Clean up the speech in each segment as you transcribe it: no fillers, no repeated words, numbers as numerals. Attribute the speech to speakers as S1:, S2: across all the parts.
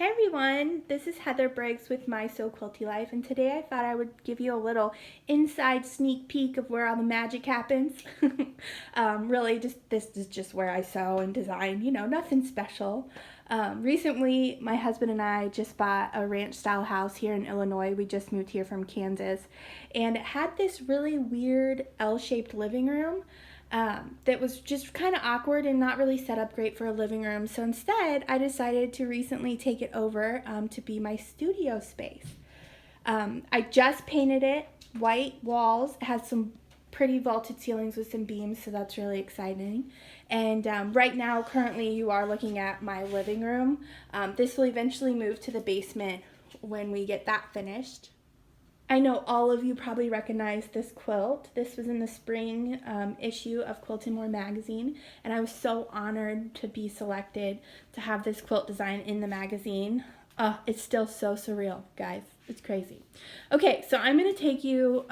S1: Hey everyone, this is Heather Briggs with My So Quilty Life, and today I thought I would give you a little inside sneak peek of where all the magic happens. Really, this is just where I sew and design, nothing special. Recently, my husband and I just bought a ranch-style house here in Illinois. We just moved here from Kansas, and it had this really weird L-shaped living room. That was just kind of awkward and not really set up great for a living room. So instead, I decided to recently take it over to be my studio space. I just painted it white walls. It has some pretty vaulted ceilings with some beams, so that's really exciting. And right now, currently, you are looking at my living room. This will eventually move to the basement when we get that finished. I know all of you probably recognize this quilt. This was in the spring issue of Bulletin Boards magazine, and I was so honored to be selected to have this quilt design in the magazine. It's still so surreal, guys. It's crazy. Okay, so I'm going to take you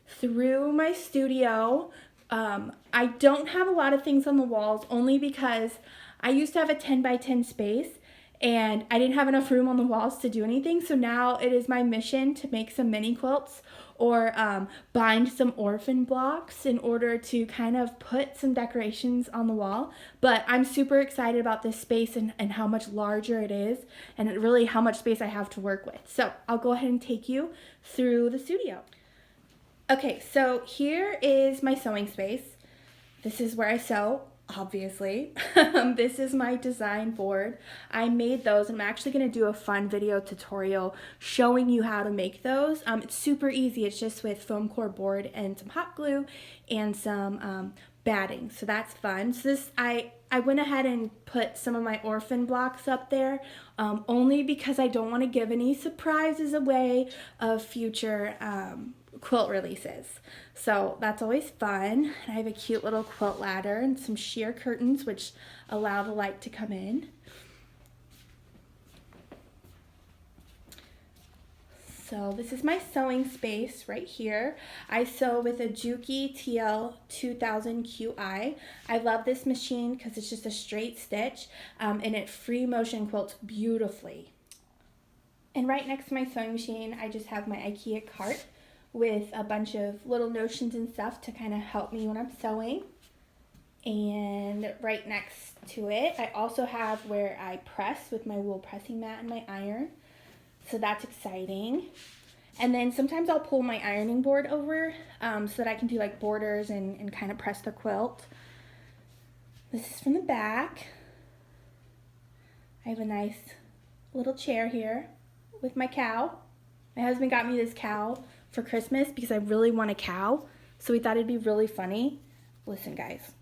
S1: through my studio. I don't have a lot of things on the walls only because I used to have a 10 by 10 space, and I didn't have enough room on the walls to do anything. So now it is my mission to make some mini quilts or bind some orphan blocks in order to kind of put some decorations on the wall. But I'm super excited about this space and how much larger it is and really how much space I have to work with. So I'll go ahead and take you through the studio. Okay, so here is my sewing space. This is where I sew. Obviously. This is my design board. I made those. I'm actually going to do a fun video tutorial showing you how to make those. It's super easy. It's just with foam core board and some hot glue and some batting. So that's fun. So this, I went ahead and put some of my orphan blocks up there only because I don't want to give any surprises away of future quilt releases. So that's always fun. And I have a cute little quilt ladder and some sheer curtains which allow the light to come in. So this is my sewing space right here. I sew with a Juki TL 2000 QI. I love this machine because it's just a straight stitch and it free motion quilts beautifully. And right next to my sewing machine, I just have my IKEA cart with a bunch of little notions and stuff to kind of help me when I'm sewing. And right next to it, I also have where I press with my wool pressing mat and my iron. So that's exciting. And then sometimes I'll pull my ironing board over so that I can do like borders and kind of press the quilt. This is from the back. I have a nice little chair here with my cow. My husband got me this cow for Christmas because I really want a cow. So we thought it'd be really funny. Listen, guys.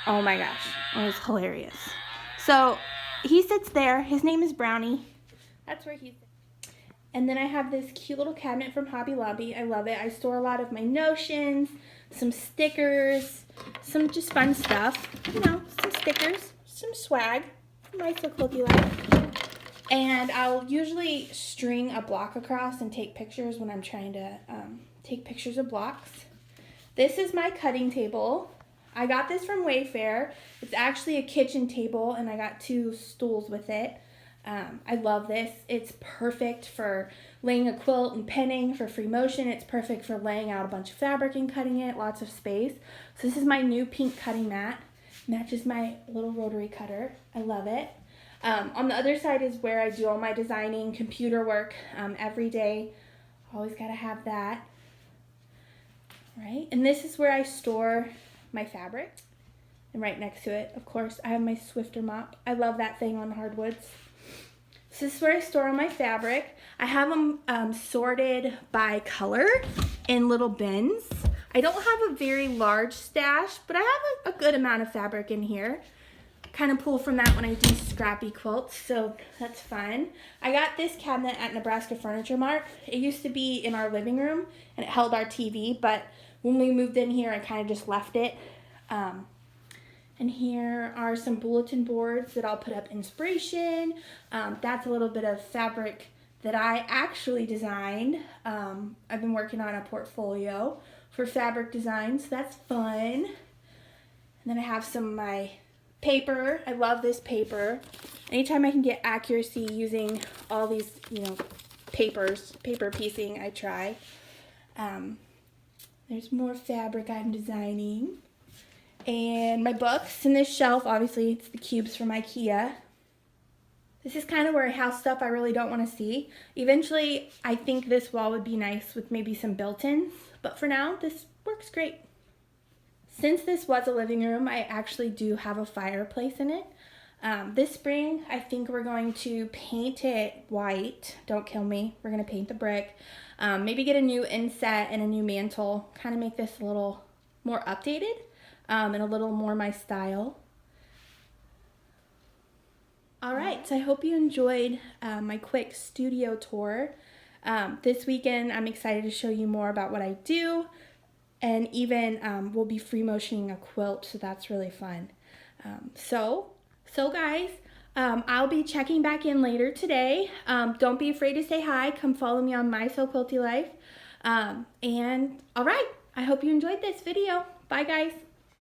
S1: Oh my gosh, it was hilarious. So he sits there. His name is Brownie. That's where he sits. And then I have this cute little cabinet from Hobby Lobby. I love it. I store a lot of my notions, some stickers, some just fun stuff. Some stickers, some swag. My So Quilty Life. And I'll usually string a block across and take pictures when I'm trying to take pictures of blocks. This is my cutting table. I got this from Wayfair. It's actually a kitchen table, and I got 2 stools with it. I love this. It's perfect for laying a quilt and pinning for free motion. It's perfect for laying out a bunch of fabric and cutting it, lots of space. So this is my new pink cutting mat. Matches my little rotary cutter. I love it. On the other side is where I do all my designing, computer work every day. Always got to have that. Right? And this is where I store my fabric. And right next to it, of course, I have my Swifter mop. I love that thing on hardwoods. So this is where I store all my fabric. I have them sorted by color in little bins. I don't have a very large stash, but I have a good amount of fabric in here. Kind of pull from that when I do scrappy quilts, so that's fun. I got this cabinet at Nebraska Furniture Mart. It used to be in our living room and it held our TV, but when we moved in here I kind of just left it. And here are some bulletin boards that I'll put up inspiration. That's a little bit of fabric that I actually designed. I've been working on a portfolio for fabric design, so that's fun. And then I have some of my paper. I love this paper. Anytime I can get accuracy using all these, paper piecing, I try. There's more fabric I'm designing. And my books in this shelf, obviously it's the cubes from IKEA. This is kind of where I house stuff I really don't want to see. Eventually, I think this wall would be nice with maybe some built-ins, but for now, this works great. Since this was a living room, I actually do have a fireplace in it. This spring, I think we're going to paint it white. Don't kill me. We're going to paint the brick. Maybe get a new inset and a new mantle. Kind of make this a little more updated and a little more my style. All right, so I hope you enjoyed my quick studio tour. This weekend, I'm excited to show you more about what I do, and even we'll be free motioning a quilt, so that's really fun. So guys, I'll be checking back in later today. Don't be afraid to say hi. Come follow me on My So Quilty Life. And all right, I hope you enjoyed this video. Bye, guys.